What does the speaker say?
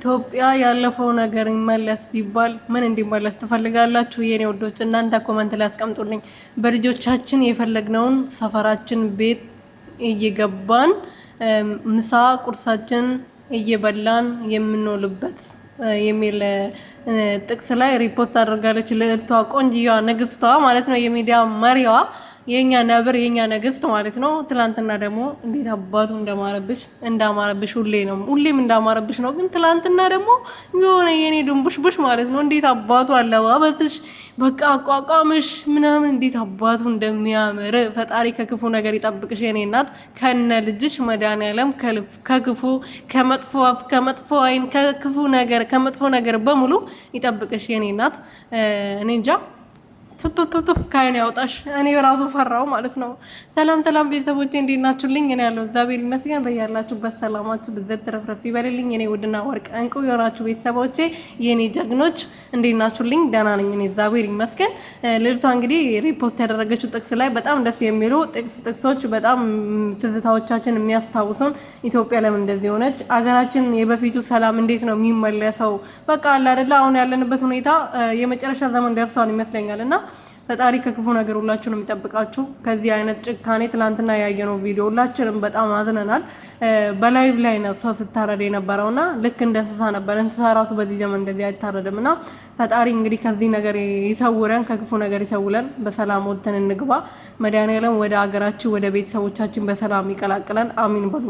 ኢትዮጵያ ያለፈው ነገር ይመለስ ቢባል ምን እንዲመለስ ትፈልጋላችሁ? የኔ ወዶች እናንተ ኮመንት ላይ አስቀምጡልኝ። በልጆቻችን የፈለግነውን ሰፈራችን ቤት እየገባን ምሳ ቁርሳችን እየበላን የምንውልበት የሚል ጥቅስ ላይ ሪፖስት አድርጋለች ልዕልቷ ቆንጂዋ ንግስቷ ማለት ነው፣ የሚዲያ መሪዋ የኛ ነብር የኛ ንግስት ማለት ነው። ትላንትና ደግሞ እንዴት አባቱ እንዳማረብሽ ሁሌም እንዳማረብሽ ነው። ግን ትላንትና ደግሞ የሆነ የኔ ድንቡሽቡሽ ማለት ነው። እንዴት አባቱ አለባበስሽ፣ በቃ አቋቋምሽ ምናምን እንዴት አባቱ እንደሚያምር ፈጣሪ ከክፉ ነገር ይጠብቅሽ የኔ እናት፣ ከነ ልጅሽ መድኃኒዓለም ከክፉ ከመጥፎ አፍ ከመጥፎ አይን ከመጥፎ ነገር በሙሉ ይጠብቅሽ የኔ እናት። እኔ እንጃ ቱቱቱቱ ካይን ያውጣሽ። እኔ ራሱ ፈራው ማለት ነው። ሰላም ቤተሰቦቼ እንዴት ናችሁልኝ? እኔ ያለው እግዚአብሔር ይመስገን። በያላችሁበት ሰላማችሁ ብዘት ተረፍረፍ ይበልልኝ። እኔ ውድና ወርቅ እንቁ የሆናችሁ ቤተሰቦቼ የኔ ጀግኖች እንዴት ናችሁልኝ? ደህና ነኝ እኔ እግዚአብሔር ይመስገን። ልጅቷ እንግዲህ ሪፖስት ያደረገችው ጥቅስ ላይ በጣም ደስ የሚሉ ጥቅሶች፣ በጣም ትዝታዎቻችን የሚያስታውሱን ኢትዮጵያ ለምን እንደዚህ ሆነች፣ አገራችን የበፊቱ ሰላም እንዴት ነው የሚመለሰው? በቃ አለ አይደለ አሁን ያለንበት ሁኔታ የመጨረሻ ዘመን ደርሷል ይመስለኛል እና ፈጣሪ ከክፉ ነገር ሁላችሁንም የሚጠብቃችሁ። ከዚህ አይነት ጭካኔ ትላንትና ያየነው ቪዲዮ ሁላችንም በጣም አዝነናል። በላይቭ ላይ ነው ሰው ስታረድ የነበረውና ልክ እንደ እንስሳ ነበር። እንስሳ ራሱ በዚህ ዘመን እንደዚህ አይታረድም እና ፈጣሪ እንግዲህ ከዚህ ነገር ይሰውረን፣ ከክፉ ነገር ይሰውለን። በሰላም ወጥተን እንግባ። መድኃኒዓለም ወደ ሀገራችን ወደ ቤተሰቦቻችን በሰላም ይቀላቅለን። አሚን በሉ።